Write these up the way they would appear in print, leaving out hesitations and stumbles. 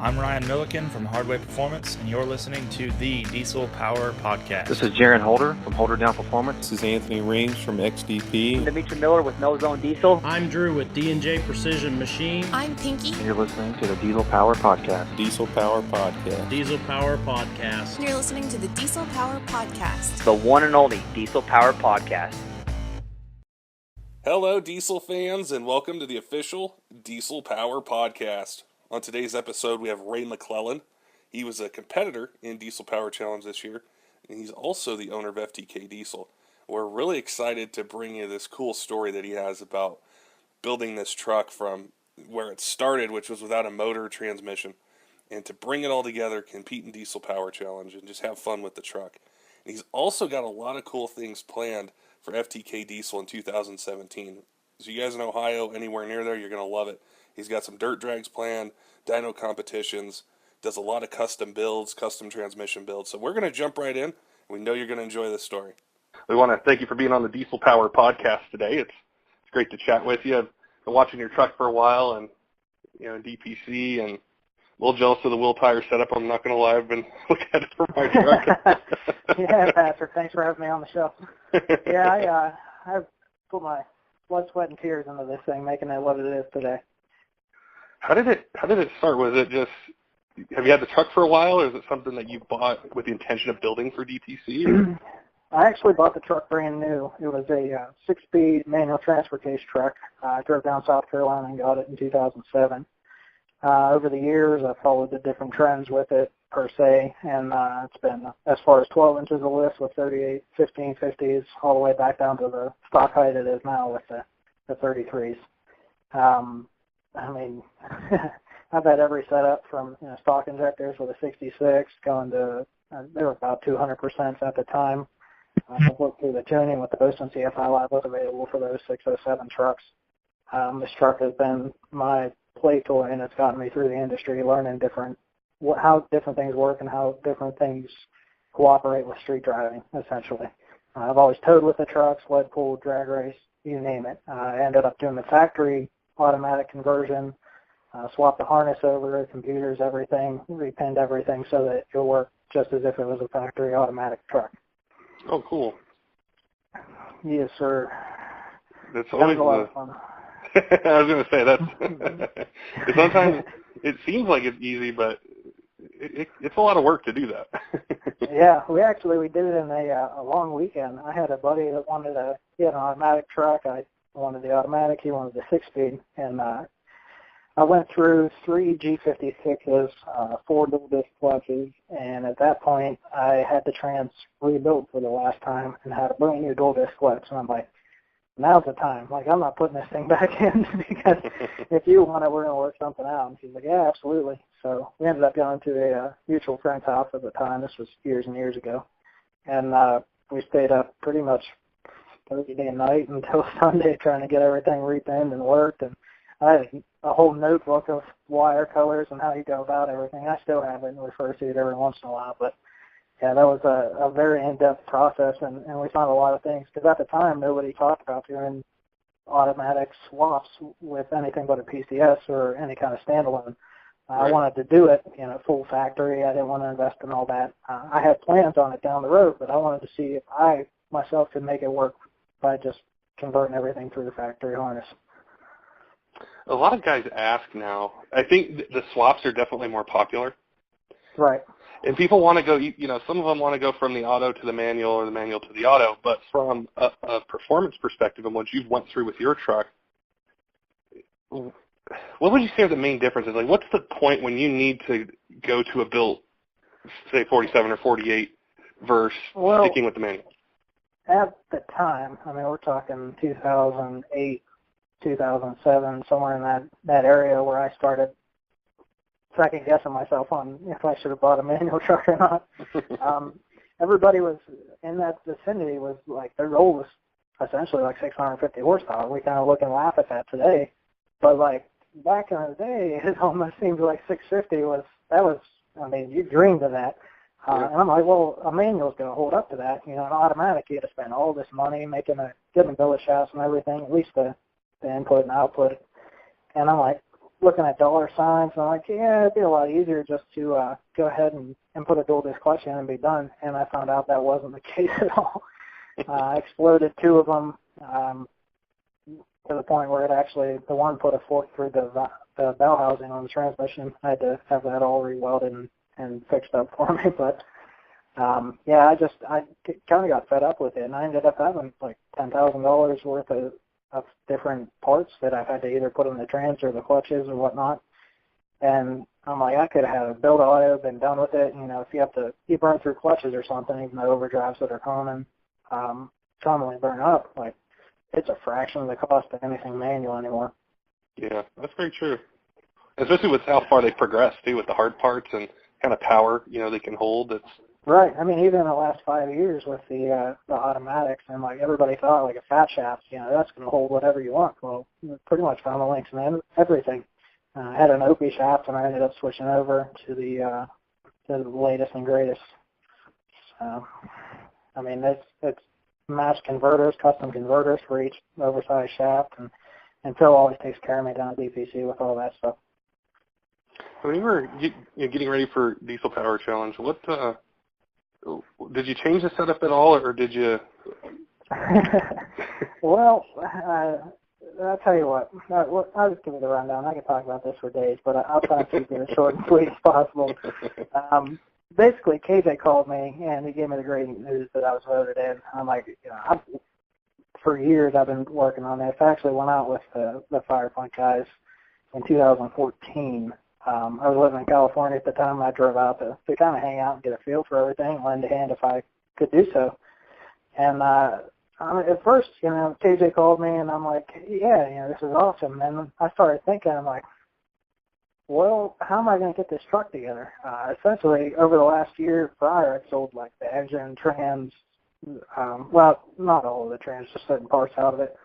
I'm Ryan Milliken from Hardway Performance, and you're listening to the Diesel Power Podcast. This is Jaron Holder from Holderdown Performance. This is Anthony Range from XDP. I'm Dimitri Miller with No Zone Diesel. I'm Drew with D&J Precision Machine. I'm Pinky. And you're listening to the Diesel Power Podcast. Diesel Power Podcast. Diesel Power Podcast. And you're listening to the Diesel Power Podcast. The one and only Diesel Power Podcast. Hello, Diesel fans, and welcome to the official Diesel Power Podcast. On today's episode, we have Ray McClelland. He was a competitor in Diesel Power Challenge this year, and he's also the owner of FTK Diesel. We're really excited to bring you this cool story that he has about building this truck from where it started, which was without a motor or transmission, and to bring it all together, compete in Diesel Power Challenge, and just have fun with the truck. And he's also got a lot of cool things planned for FTK Diesel in 2017. So you guys in Ohio, anywhere near there, you're going to love it. He's got some dirt drags planned, dyno competitions, does a lot of custom builds, custom transmission builds. So we're going to jump right in. We know you're going to enjoy this story. We want to thank you for being on the Diesel Power Podcast today. It's great to chat with you. I've been watching your truck for a while, and DPC, and a little jealous of the wheel tire setup. I'm not going to lie. I've been looking at it for my truck. Yeah, Patrick, thanks for having me on the show. Yeah, I've put my blood, sweat, and tears into this thing, making it what it is today. How did it start? Was it just, have you had the truck for a while, or is it something that you bought with the intention of building for DPC? I actually bought the truck brand new. It was a 6-speed manual transfer case truck. I drove down South Carolina and got it in 2007. Over the years, I followed the different trends with it, per se, and it's been as far as 12 inches of lift with 38, 1550s, all the way back down to the stock height it is now with the 33s. I mean, I've had every setup from stock injectors with a 66 going to, they were about 200% at the time. I've worked through the tuning with the Bosun CFI Lab was available for those 607 trucks. This truck has been my play toy, and it's gotten me through the industry, learning how different things work and how different things cooperate with street driving, essentially. I've always towed with the truck, sled pull, drag race, you name it. I ended up doing the factory automatic conversion, swapped the harness over, computers, everything, repinned everything so that it'll work just as if it was a factory automatic truck. Oh, cool. Yes, sir. That's always a lot of fun. I was going to say, that's sometimes it seems like it's easy, but it's a lot of work to do that. Yeah, we did it in a long weekend. I had a buddy that he had an automatic truck. I wanted the automatic, he wanted the 6-speed, and I went through 3 G56s, 4 dual disc clutches, and at that point I had the trans rebuilt for the last time and had a brand new dual disc clutch, and I'm like, now's the time. Like, I'm not putting this thing back in because if you want it, we're going to work something out. And she's like, yeah, absolutely. So we ended up going to a mutual friend's house at the time. This was years and years ago. And we stayed up pretty much Thursday night until Sunday trying to get everything repinned and worked. And I had a whole notebook of wire colors and how you go about everything. I still have it and refer to it every once in a while. But, yeah, that was a very in-depth process, and we found a lot of things. Because at the time, nobody talked about doing automatic swaps with anything but a PCS or any kind of standalone. I wanted to do it, full factory. I didn't want to invest in all that. I had plans on it down the road, but I wanted to see if I myself could make it work by just converting everything through the factory harness. A lot of guys ask now. I think the swaps are definitely more popular. Right. And people want to go, some of them want to go from the auto to the manual or the manual to the auto, but from a performance perspective and what you've went through with your truck, what would you say are the main differences? Like, what's the point when you need to go to a built, say, 47 or 48 versus sticking with the manual? At the time, I mean, we're talking 2008, 2007, somewhere in that area where I started second guessing myself on if I should have bought a manual truck or not. Everybody was in that vicinity was like, their goal was essentially like 650 horsepower. We kind of look and laugh at that today, but like back in the day, it almost seems like 650 you dreamed of that. And I'm like, well, a manual's going to hold up to that. An automatic, you had to spend all this money getting bill of shafts and everything, at least the input and output. And I'm like, looking at dollar signs, and I'm like, yeah, it'd be a lot easier just to go ahead and put a dual disc clutch in and be done. And I found out that wasn't the case at all. I exploded 2 of them to the point where it actually, the one put a fork through the bell housing on the transmission. I had to have that all rewelded and fixed up for me. But yeah, I kind of got fed up with it, and I ended up having like $10,000 worth of different parts that I've had to either put in the trans or the clutches or whatnot. And I'm like, I could have had a build auto, been done with it. You know, if you burn through clutches or something, even the overdrives that are commonly burn up, like, it's a fraction of the cost of anything manual anymore. Yeah, that's very true. Especially with how far they progress too, with the hard parts and kind of power, they can hold. It's right. I mean, even in the last 5 years with the automatics, and like everybody thought, like a fat shaft, that's going to hold whatever you want. Well, pretty much found the links and everything. I had an OP shaft, and I ended up switching over to the latest and greatest. So, I mean, it's matched converters, custom converters for each oversized shaft, and Phil always takes care of me down at DPC with all that stuff. When you were getting ready for Diesel Power Challenge, what did you change the setup at all, or did you? Well, I'll tell you what. I'll just give you the rundown. I can talk about this for days, but I'll try to keep it as short and sweet as possible. Basically, KJ called me, and he gave me the great news that I was voted in. I'm like, for years I've been working on this. I actually went out with the Firepunk guys in 2014. I was living in California at the time, and I drove out to kind of hang out and get a feel for everything, lend a hand if I could do so. And at first, KJ called me, and I'm like, yeah, this is awesome. And I started thinking, I'm like, well, how am I going to get this truck together? Essentially, over the last year prior, I've sold like the engine, trans, well, not all of the trans, just certain parts out of it,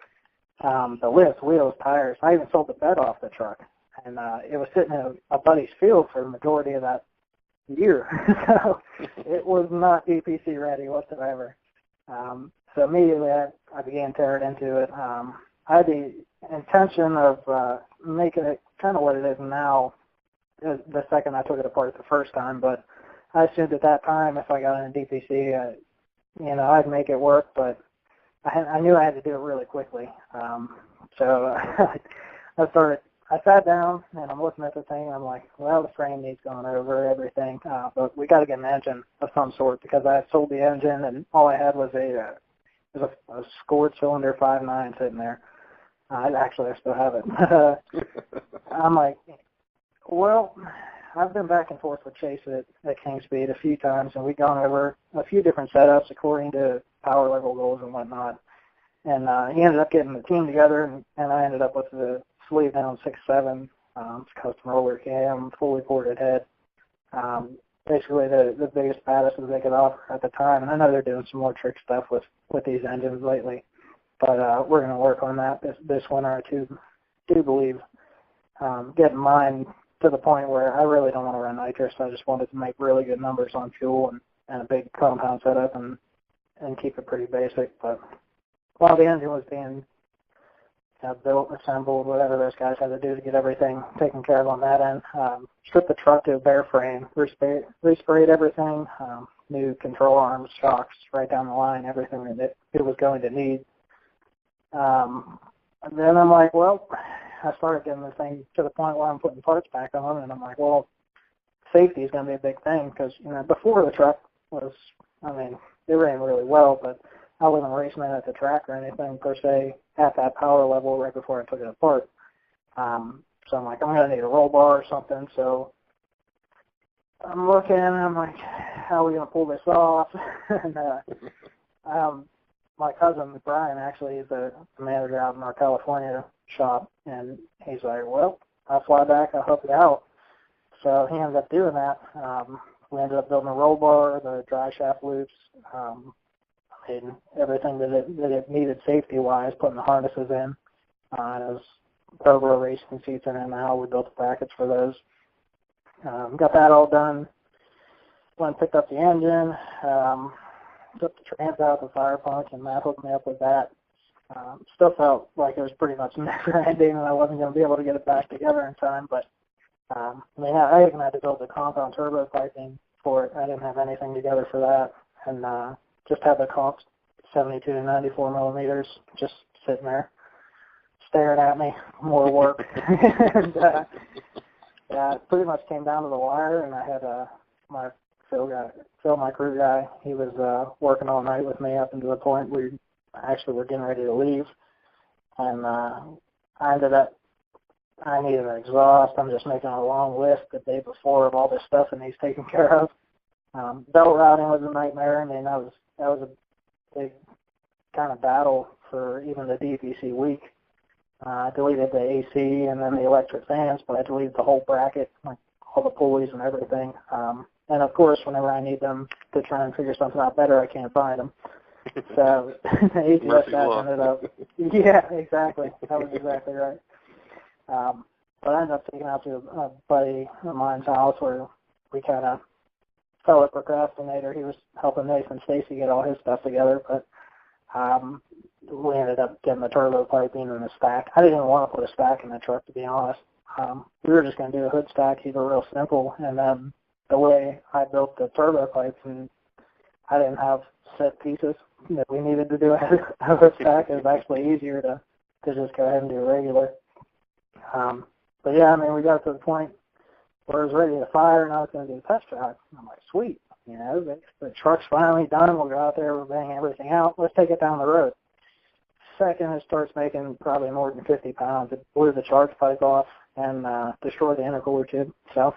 the lift, wheels, tires. I even sold the bed off the truck. And it was sitting in a buddy's field for the majority of that year. So it was not DPC ready whatsoever. So immediately I began tearing into it. I had the intention of making it kind of what it is now the second I took it apart the first time, but I assumed at that time if I got into DPC, I'd make it work, but I knew I had to do it really quickly. So I sat down and I'm looking at the thing and I'm like, well, the frame needs going over, everything, but we got to get an engine of some sort because I had sold the engine and all I had was a scored cylinder 5.9 sitting there. I still have it. I'm like, well, I've been back and forth with Chase at King Speed a few times, and we've gone over a few different setups according to power level goals and whatnot. And he ended up getting the team together, and I ended up with the sleeve down 6.7, custom roller cam, fully ported head. Basically the biggest, baddest that they could offer at the time. And I know they're doing some more trick stuff with these engines lately. But we're going to work on that this winter, I do believe. Getting mine to the point where I really don't want to run nitrous. I just wanted to make really good numbers on fuel and a big compound setup and keep it pretty basic. But while the engine was being built, assembled, whatever those guys had to do to get everything taken care of on that end, stripped the truck to a bare frame, resprayed everything, new control arms, shocks, right down the line, everything that it was going to need. And then I'm like, well, I started getting the thing to the point where I'm putting parts back on, and I'm like, well, safety is going to be a big thing because, before the truck was, it ran really well, but I wasn't racing it at the track or anything per se at that power level right before I took it apart. So I'm like, I'm going to need a roll bar or something. So I'm looking, and I'm like, how are we going to pull this off? And my cousin, Brian, actually is the manager out in our California shop, and he's like, well, I'll fly back, I'll help you out. So he ended up doing that. We ended up building a roll bar, the dry shaft loops, and everything that it needed safety-wise, putting the harnesses in. It was Cobra racing seats in it now. We built the brackets for those. Got that all done. Went and picked up the engine, took the trans out, the Firepunk, and Matt hooked me up with that. Still felt like it was pretty much never ending and I wasn't going to be able to get it back together in time, but I even had to build the compound turbo piping for it. I didn't have anything together for that, and just had the comp 72 to 94 millimeters just sitting there staring at me, more work. And it pretty much came down to the wire, and I had my Phil, my crew guy, he was working all night with me up until the point where actually we're getting ready to leave, and I needed an exhaust. I'm just making a long list the day before of all this stuff that needs taken care of. Belt routing was a nightmare. I mean, that was a big kind of battle for even the DPC week. I deleted the AC and then the electric fans, but I deleted the whole bracket, like all the pulleys and everything. And of course, whenever I need them to try and figure something out better, I can't find them. So the ATS stack ended up, yeah, exactly. That was exactly right. But I ended up taking out to a buddy of mine's house where we kind of fellow procrastinator. He was helping Nathan Stacy get all his stuff together, but we ended up getting the turbo piping and the stack. I didn't even want to put a stack in the truck, to be honest. We were just going to do a hood stack, keep it real simple, and then the way I built the turbo pipes, and I didn't have set pieces that we needed to do a hood stack. It was actually easier to just go ahead and do regular. But yeah, I mean, we got to the point where it was ready to fire, and I was going to do a test drive. And I'm like, sweet, you know, the truck's finally done. We'll go out there, we'll bang everything out. Let's take it down the road. Second, it starts making probably more than 50 pounds. It blew the charge pipe off and destroyed the intercooler tube. So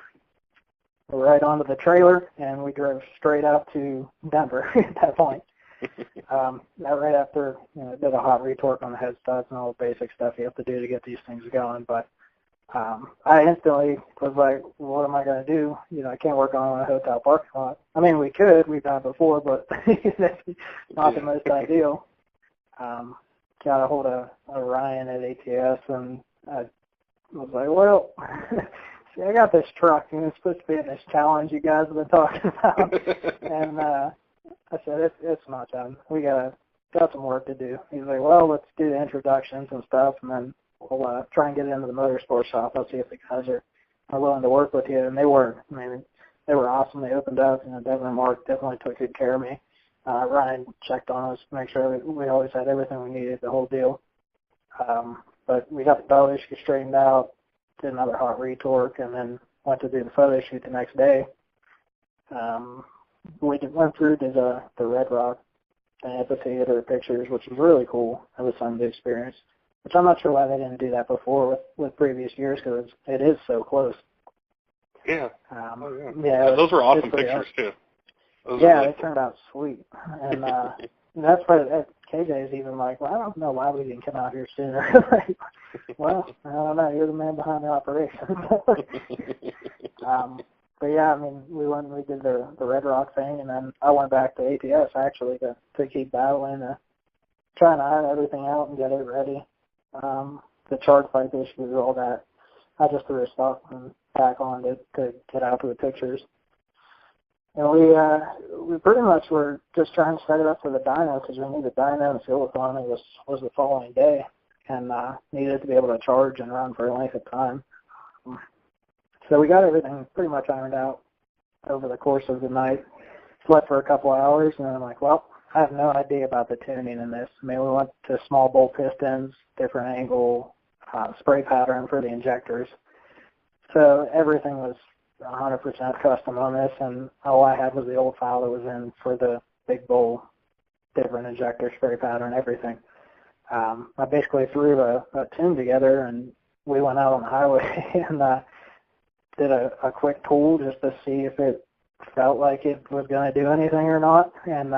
we're right onto the trailer, and we drove straight out to Denver at that point. Right after, did a hot retorque on the head studs and all the basic stuff you have to do to get these things going. But I instantly was like, what am I going to do? I can't work on a hotel parking lot. I mean, we could. We've done it before, but that's not the most ideal. Got a hold of Ryan at ATS, and I was like, well, see, I got this truck, and it's supposed to be in this challenge you guys have been talking about. And I said, it's not done. We got some work to do. He's like, well, let's do the introductions and stuff, and then we'll try and get into the motorsport shop. I'll see if the guys are willing to work with you. And they were. I mean, they were awesome. They opened up, Devin and Mark definitely took good care of me. Ryan checked on us to make sure that we always had everything we needed, the whole deal. But we got the belt issue straightened out, did another hot retorque, and then went to do the photo shoot the next day. We went through to the Red Rock amphitheater pictures, which was really cool. It was something to experience, which I'm not sure why they didn't do that before with previous years, because it is so close. Yeah. Yeah. Those were awesome pictures, too. They turned out sweet. And that's why KJ's even like, well, I don't know why we didn't come out here sooner. Like, well, I don't know. You're the man behind the operation. But yeah, I mean, we did the Red Rock thing, and then I went back to ATS actually to keep battling, trying to iron everything out and get it ready. The charge pipe issues, all that. I just threw stuff and back on to get out for the pictures. And we pretty much were just trying to set it up for the dyno, because we knew the dyno and fuel economy was the following day, and needed to be able to charge and run for a length of time. So we got everything pretty much ironed out over the course of the night. Slept for a couple hours, and then I'm like, well, I have no idea about the tuning in this. I mean, we went to small bolt pistons, different angle, spray pattern for the injectors. So everything was 100% custom on this, and all I had was the old file that was in for the big bowl, different injector, spray pattern, everything. I basically threw a tune together, and we went out on the highway and did a quick tool just to see if it felt like it was going to do anything or not, and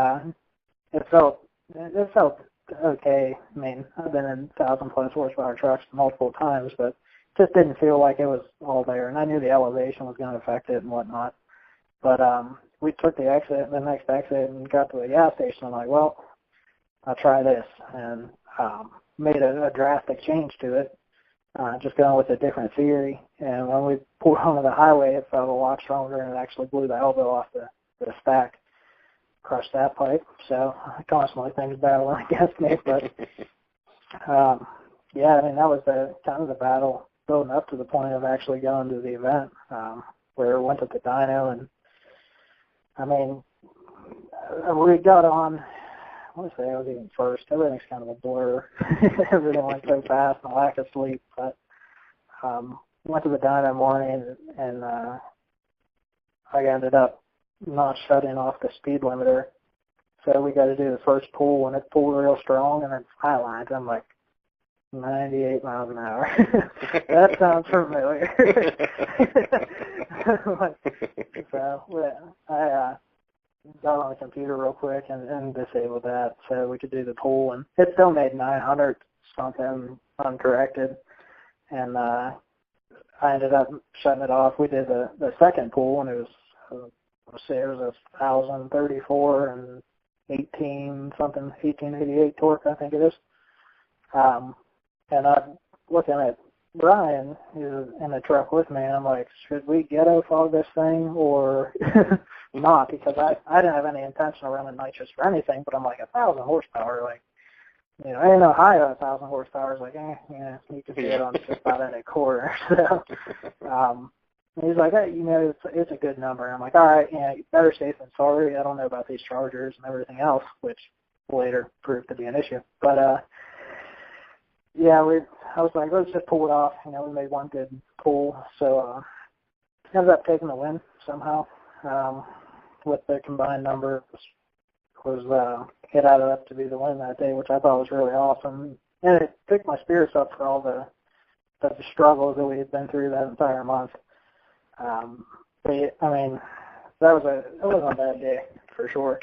it felt okay. I mean, I've been in 1,000+ horsepower trucks multiple times, but just didn't feel like it was all there, and I knew the elevation was going to affect it and whatnot. But we took the next exit, and got to a gas station. I'm like, well, I'll try this, and made a drastic change to it, just going with a different theory. And when we pulled onto the highway, it felt a lot stronger, and it actually blew the elbow off the stack, crushed that pipe. So constantly things battling against me, but Yeah, I mean, that was the kind of the battle building up to the point of actually going to the event, where we went to the dyno, and I mean, we got on, I want to say I was even first. Everything's kind of a blur. Everything went so fast and lack of sleep, but went to the dyno morning, and I ended up not shutting off the speed limiter. So we got to do the first pull, and it pulled real strong, and it's highlined. I'm like, 98 miles an hour. That sounds familiar. So I got on the computer real quick and disabled that so we could do the pull, and it still made 900 something uncorrected, and I ended up shutting it off. We did the second pull, and it was 1,034 and 1888 torque, I think it is. And I'm looking at Brian, who's in the truck with me, and I'm like, should we ghetto fog this thing or not? Because I didn't have any intention of running nitrous for anything, but I'm like, 1,000 horsepower, like, you know, I didn't know high of 1,000 horsepower. Is like, yeah, you can see it on just about any quarter. So, he's like, hey, you know, it's a good number. And I'm like, all right, yeah, better safe than sorry. I don't know about these chargers and everything else, which later proved to be an issue. But, yeah, I was like, let's just pull it off. You know, we made one good pull. So, ended up taking the win somehow, with the combined number. It added up to be the win that day, which I thought was really awesome. And it picked my spirits up for all the struggles that we had been through that entire month. But I mean, it wasn't a bad day for sure,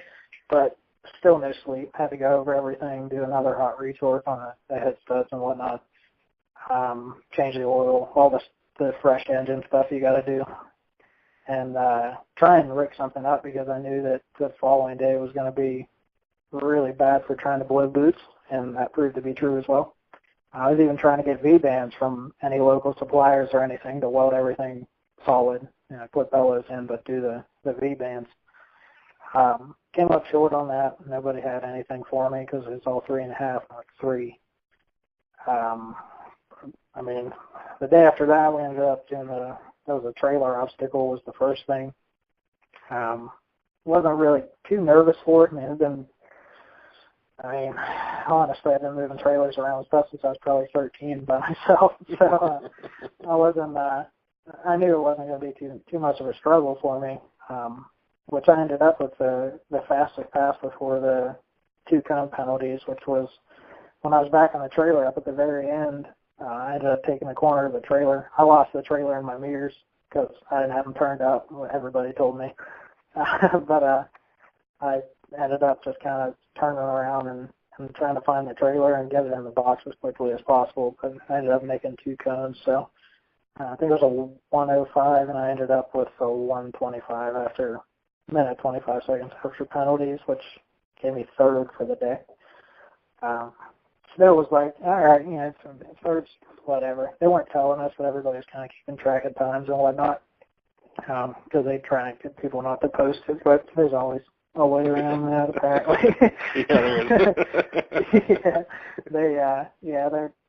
but still no sleep. Had to go over everything, do another hot retorque on the head studs and whatnot, change the oil, all the fresh engine stuff you got to do, and try and rig something up because I knew that the following day was going to be really bad for trying to blow boots, and that proved to be true as well. I was even trying to get V-bands from any local suppliers or anything to weld everything solid, you know, put bellows in, but do the V-bands. Came up short on that. Nobody had anything for me because it's all 3.5, not 3. I mean, the day after that, we ended up doing that was a trailer obstacle was the first thing. Wasn't really too nervous for it. Honestly, I've been moving trailers around and stuff since I was probably 13 by myself. So I knew it wasn't going to be too much of a struggle for me, which I ended up with the fastest pass before the 2 cone penalties, which was when I was back on the trailer up at the very end. I ended up taking the corner of the trailer. I lost the trailer in my mirrors because I didn't have them turned up, what everybody told me. But I ended up just kind of turning around and trying to find the trailer and get it in the box as quickly as possible. But I ended up making 2 cones. So I think it was a 1:05, and I ended up with a 1:25 after a minute 25 seconds after penalties, which gave me 3rd for the day. It was like, all right, you know, it's whatever. They weren't telling us, but everybody was kind of keeping track of times and whatnot, because they try and get people not to post it, but there's always a way around that, apparently.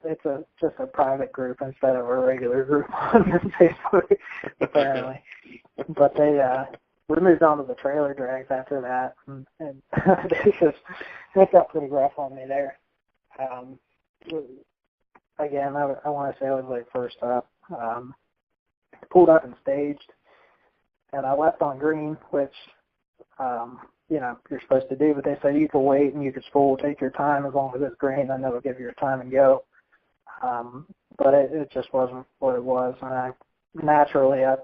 It's just a private group instead of a regular group on Facebook, apparently. But we moved on to the trailer drags after that, and it got pretty rough on me there. Again, I want to say I was like first up. Pulled up and staged, and I left on green, which, you know, you're supposed to do, but they say you can wait and you can spool, take your time as long as it's green, then they'll give you your time and go. But it just wasn't what it was, and naturally, as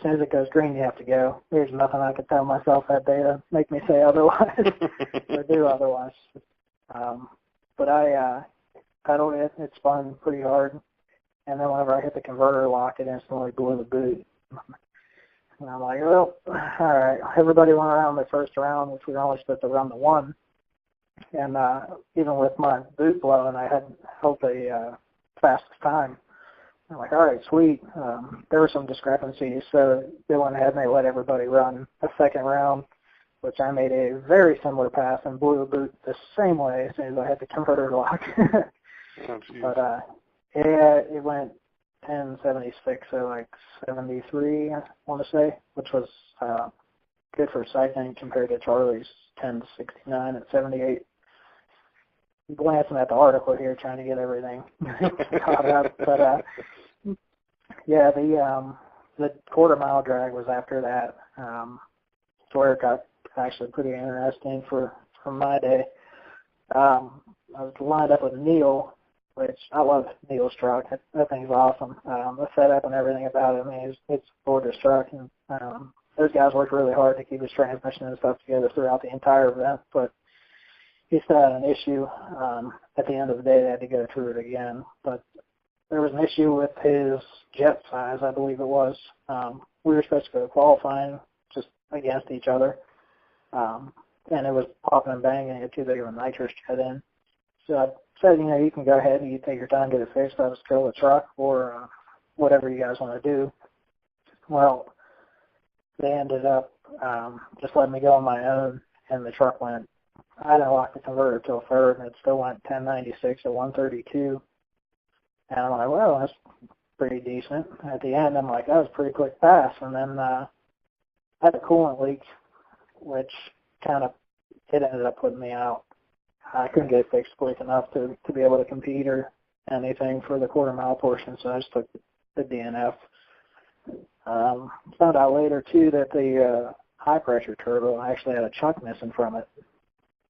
soon as it goes green, you have to go. There's nothing I could tell myself that day to make me say otherwise or do otherwise. But I pedaled it. It spun pretty hard. And then whenever I hit the converter lock, it instantly blew the boot. And I'm like, well, all right. Everybody went around the first round, which we were only supposed to run the 1. And even with my boot blowing, I hadn't held the fastest time. I'm like, all right, sweet. There were some discrepancies, so they went ahead and they let everybody run a second round, which I made a very similar pass and blew the boot the same way as soon as I had the converter lock. Oh, geez. But yeah, it went 1076, so like 73, I want to say, which was good for cycling compared to Charlie's 1069 at 78. Glancing at the article here, trying to get everything caught up, but yeah, the quarter mile drag was after that, to where it got actually pretty interesting for my day. I was lined up with Neil, which I love Neil's truck. That thing's awesome. The setup and everything about it, I mean, it's a gorgeous truck, and those guys worked really hard to keep his transmission and stuff together throughout the entire event, but he still had an issue. At the end of the day, they had to go through it again, but there was an issue with his jet size, I believe it was. We were supposed to go qualifying just against each other, and it was popping and banging. It had too big of a nitrous jet in. So I said, you can go ahead and you take your time to get it fixed. I'll just kill the truck or whatever you guys want to do. Well, they ended up just letting me go on my own, and the truck went, I didn't lock the converter till third, and it still went 1096 at 132. And I'm like, well, that's pretty decent. At the end, I'm like, that was a pretty quick pass. And then I had a coolant leak, which it ended up putting me out. I couldn't get it fixed quick enough to be able to compete or anything for the quarter mile portion, so I just took the DNF. Found out later, too, that the high pressure turbo actually had a chuck missing from it.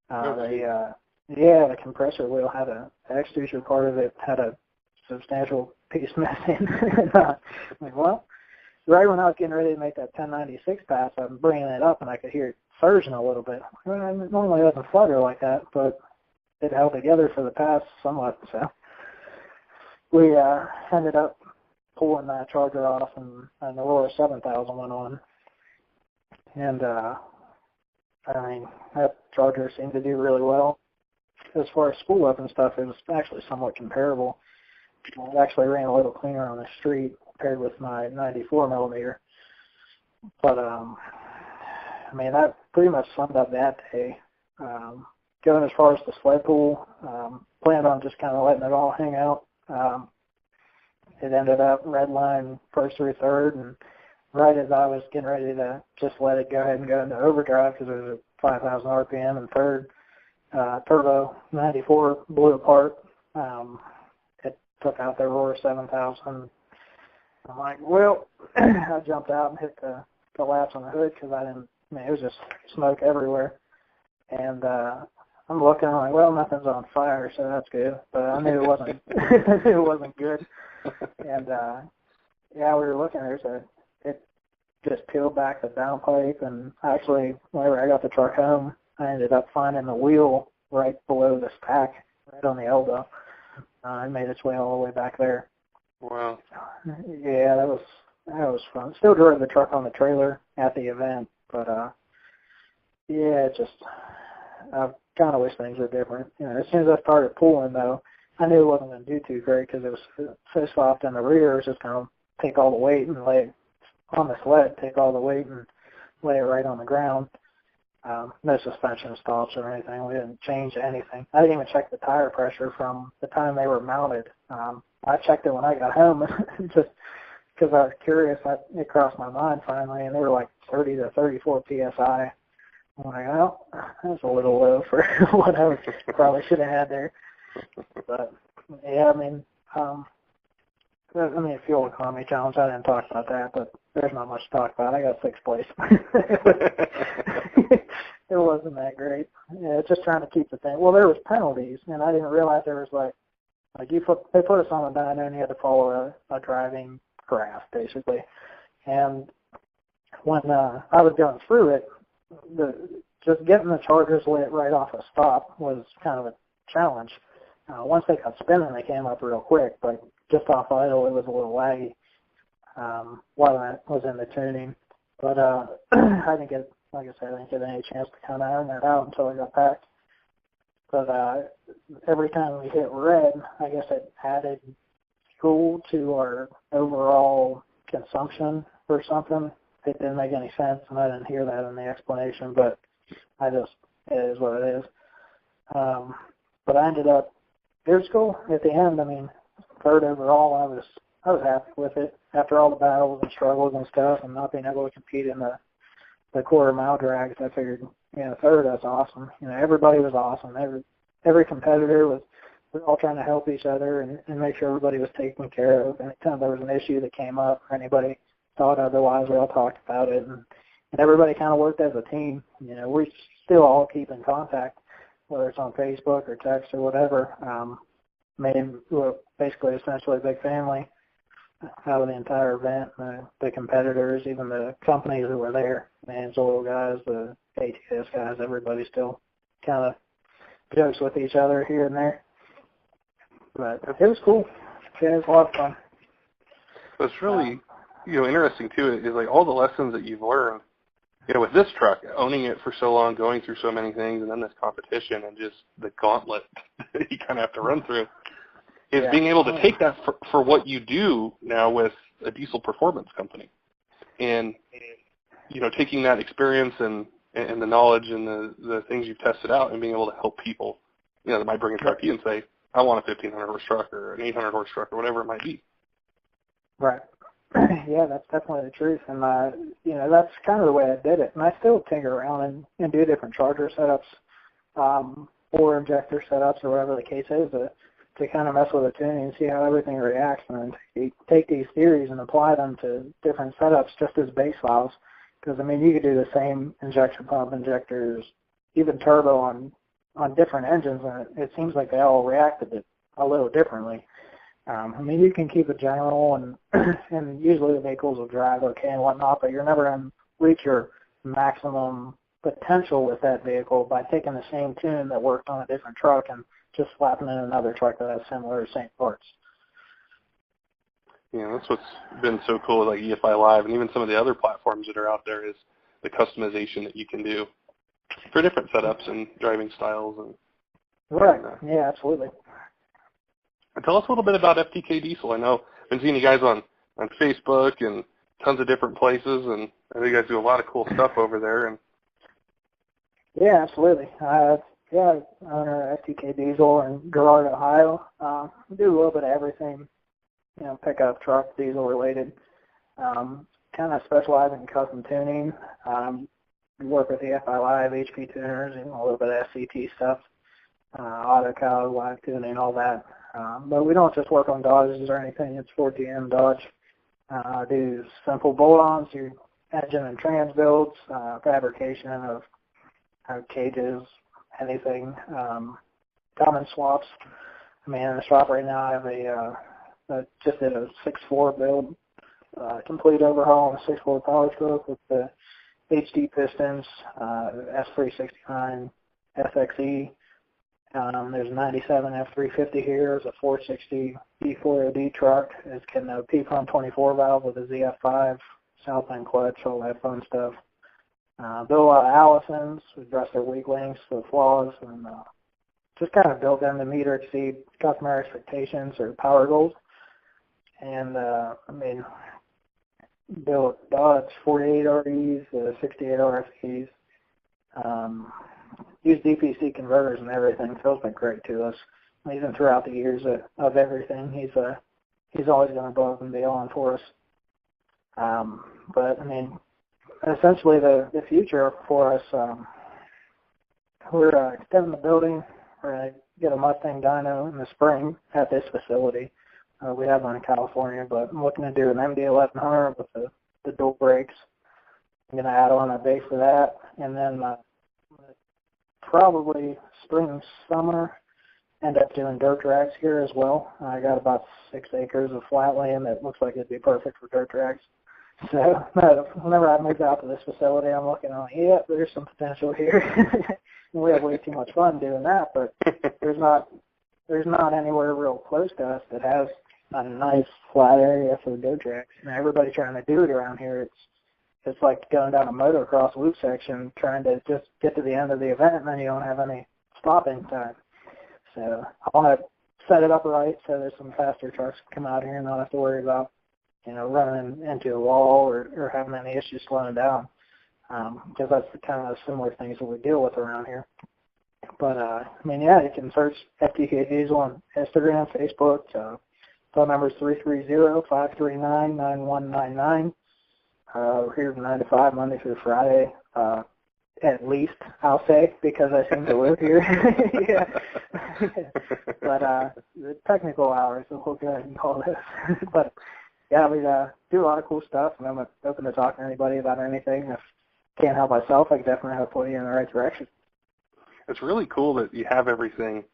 The compressor wheel had the extrusion part of it had a substantial piece missing. I'm like, well, right when I was getting ready to make that 1096 pass, I'm bringing it up and I could hear it surging a little bit. Well, it normally doesn't flutter like that, but it held together for the pass somewhat. So we ended up pulling that charger off, and the Aurora 7000 went on. And I mean, that charger seemed to do really well. As far as spool up and stuff, it was actually somewhat comparable. It actually ran a little cleaner on the street compared with my 94 millimeter. But, I mean, that pretty much summed up that day. Going as far as the sled pull, planned on just kind of letting it all hang out. It ended up red line first through third, and right as I was getting ready to just let it go ahead and go into overdrive because it was at 5,000 RPM and third, turbo 94 blew apart. It took out the Aurora 7000. I'm like, well, I jumped out and hit the latch on the hood because it was just smoke everywhere. And I'm looking, I'm like, well, nothing's on fire, so that's good. But I knew it wasn't, it wasn't good. And we were looking, it just peeled back the downpipe, and actually, whenever I got the truck home, I ended up finding the wheel right below the stack, right on the elbow. It made its way all the way back there. Wow. Yeah, that was fun. Still drove the truck on the trailer at the event, but I kind of wish things were different. As soon as I started pulling, though, I knew it wasn't going to do too great because it was so soft in the rear. It was just going to take all the weight and lay it on the sled, take all the weight and lay it right on the ground. No suspension stops or anything. We didn't change anything. I didn't even check the tire pressure from the time they were mounted. I checked it when I got home just because I was curious. It crossed my mind finally, and they were like 30 to 34 PSI. I'm like, well, that's a little low for what I probably should have had there. But, yeah, I mean, fuel economy challenge, I didn't talk about that, but there's not much to talk about. I got sixth place. It wasn't that great. Yeah, just trying to keep the thing. Well, there was penalties, and I didn't realize there was they put us on a dyno, and you had to follow a driving graph, basically. And when I was going through it, just getting the chargers lit right off a stop was kind of a challenge. Once they got spinning, they came up real quick, but just off idle, it was a little laggy while I was in the tuning. But I didn't get, like I said, I didn't get any chance to kind of iron that out until I got back. But every time we hit red, I guess it added fuel to our overall consumption or something. It didn't make any sense, and I didn't hear that in the explanation, but it is what it is. But I ended up it was cool. At the end, I mean, third overall, I was happy with it after all the battles and struggles and stuff, and not being able to compete in the quarter mile drags. I figured, third, that's awesome. Everybody was awesome. Every competitor was all trying to help each other and make sure everybody was taken care of. Anytime there was an issue that came up or anybody thought otherwise, we all talked about it, and everybody kind of worked as a team. We still all keep in contact, whether it's on Facebook or text or whatever. We're basically essentially a big family out of the entire event, the competitors, even the companies who were there, the Anzolo guys, the ATS guys, everybody still kind of jokes with each other here and there. But it was cool. Yeah, it was a lot of fun. What's really, interesting too is like all the lessons that you've learned, with this truck, owning it for so long, going through so many things, and then this competition and just the gauntlet that you kind of have to run through, is being able to take that for what you do now with a diesel performance company. And, taking that experience and the knowledge and the things you've tested out and being able to help people, that might bring a truck to you and say, I want a 1,500 horse truck or an 800 horse truck or whatever it might be. Right. Yeah, that's definitely the truth. And, that's kind of the way I did it. And I still tinker around and do different charger setups or injector setups or whatever the case is to kind of mess with the tuning and see how everything reacts, and then take these theories and apply them to different setups just as base files. Because, you could do the same injection pump, injectors, even turbo on different engines, and it seems like they all reacted a little differently. You can keep it general, and usually the vehicles will drive okay and whatnot, but you're never going to reach your maximum potential with that vehicle by taking the same tune that worked on a different truck and just slapping in another truck that has similar or same parts. That's what's been so cool with like EFI Live and even some of the other platforms that are out there is the customization that you can do for different setups and driving styles. Right. Yeah, absolutely. And tell us a little bit about FTK Diesel. I know I've been seeing you guys on Facebook and tons of different places, and I know you guys do a lot of cool stuff over there. And yeah, absolutely. I own FTK Diesel in Gawley, Ohio. We do a little bit of everything, pickup, truck, diesel related. Kind of specialize in custom tuning. We work with the FI Live, HP tuners, and a little bit of SCT stuff, AutoCal, live tuning, all that. But we don't just work on Dodges or anything. It's 4GM Dodge. I do simple bolt-ons, your engine and trans builds, fabrication of cages, anything, Cummins swaps. In the shop right now I have just did a 6.4 build, complete overhaul on a 6.4 power stroke with the HD pistons, S369 FXE. There's a 97 F350 here. There's a 460 E4OD truck. It's getting a P-Pump 24 valve with a ZF5, South End clutch, all that fun stuff. Built a lot of Allisons, address their weak links, the flaws, and just kind of built them to meet or exceed customer expectations or power goals. And, built Dodge 48 REs, 68 RFEs, used DPC converters and everything. Phil's been great to us. Even throughout the years of everything, he's always gone above and beyond for us. But essentially the future for us, we're extending the building. We're going to get a Mustang dyno in the spring at this facility. We have one in California, but I'm looking to do an MD 1100 with the dual brakes. I'm going to add on a base for that, and then probably spring, summer, end up doing dirt drags here as well. I got about 6 acres of flat land that looks like it'd be perfect for dirt drags. So whenever I move out to this facility, I'm looking on, there's some potential here. And we have way too much fun doing that, but there's not anywhere real close to us that has a nice flat area for dirt drags. Everybody's trying to do it around here. It's like going down a motocross loop section, trying to just get to the end of the event, and then you don't have any stopping time. So I want to set it up right so there's some faster trucks come out here and not have to worry about, running into a wall or having any issues slowing down, because that's the kind of similar things that we deal with around here. But, I mean, yeah, you can search FTK Diesel on Instagram, Facebook. Phone number is 330-539-9199. We're here from 9 to 5, Monday through Friday, at least, I'll say, because I seem to live here. Yeah. But the technical hours, so we'll go ahead and call this. But, yeah, we do a lot of cool stuff, and I'm open to talking to anybody about anything. If I can't help myself, I can definitely help put you in the right direction. It's really cool that you have everything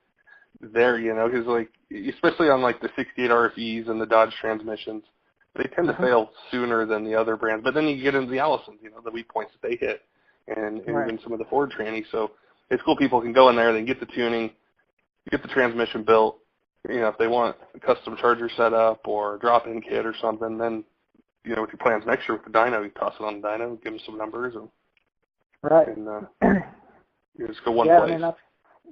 there, you know, because, like, especially on, like, the 68 RFEs and the Dodge transmissions, they tend to fail sooner than the other brands. But then you get into the Allisons, you know, the weak points that they hit, and even some of the Ford trannies. So it's cool people can go in there, they can get the tuning, get the transmission built. You know, if they want a custom charger set up or a drop-in kit or something, then, you know, with your plans next year with the dyno, you toss it on the dyno, give them some numbers, and you just go one place. I mean,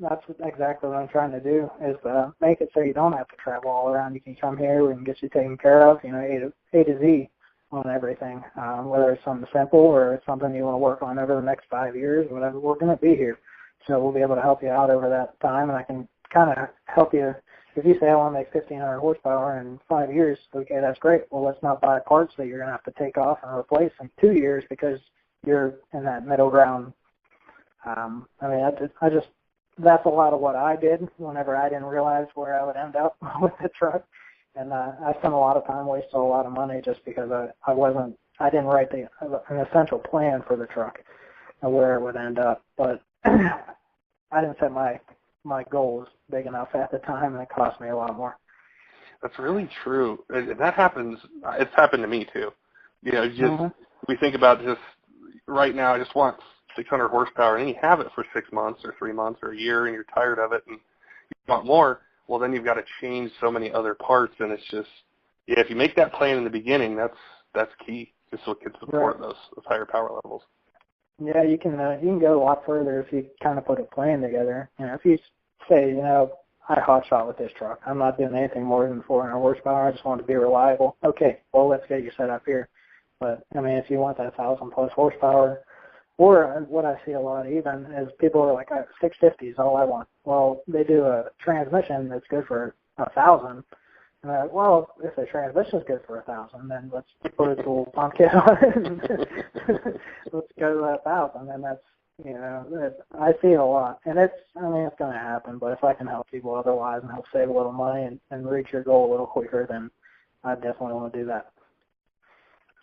that's exactly what I'm trying to do, is make it so you don't have to travel all around. You can come here, we can get you taken care of, you know, A to Z on everything, whether it's something simple or it's something you want to work on over the next 5 years, whatever. We're going to be here. So we'll be able to help you out over that time, and I can kind of help you. If you say I want to make 1,500 horsepower in 5 years, okay, that's great. Well, let's not buy parts that you're going to have to take off and replace in 2 years because you're in that middle ground. I mean, that's a lot of what I did whenever I didn't realize where I would end up with the truck. And I spent a lot of time wasting a lot of money just because I didn't write an essential plan for the truck and where it would end up. But I didn't set my goals big enough at the time, and it cost me a lot more. That's really true. And that happens. It's happened to me too. You know, just we think about just right now, I just want 600 horsepower, and then you have it for 6 months or 3 months or a year, and you're tired of it, and you want more. Well, then you've got to change so many other parts, and it's just, yeah, if you make that plan in the beginning, that's key, just so it can support those higher power levels. Yeah, you can go a lot further if you kind of put a plan together. You know, if you say, you know, I hot shot with this truck, I'm not doing anything more than 400 horsepower, I just want to be reliable. Okay, well, let's get you set up here. But, I mean, if you want that 1,000-plus horsepower, or what I see a lot even is people are like, 650 is all I want. Well, they do a transmission that's good for 1,000. And they're like, well, if the transmission is good for 1,000, then let's put a dual pump kit on it and let's go to 1,000. And that's, you know, I see it a lot. And it's going to happen. But if I can help people otherwise and help save a little money and reach your goal a little quicker, then I definitely want to do that.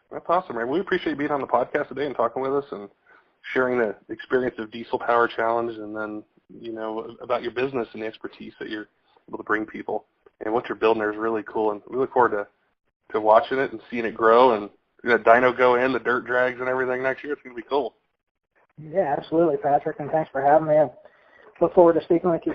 That's awesome, man. We appreciate you being on the podcast today and talking with us and sharing the experience of Diesel Power Challenge, and then, you know, about your business and the expertise that you're able to bring people. And what you're building there is really cool, and we look forward to watching it and seeing it grow, and the dyno go in, the dirt drags and everything next year. It's going to be cool. Yeah, absolutely, Patrick, and thanks for having me. I look forward to speaking with you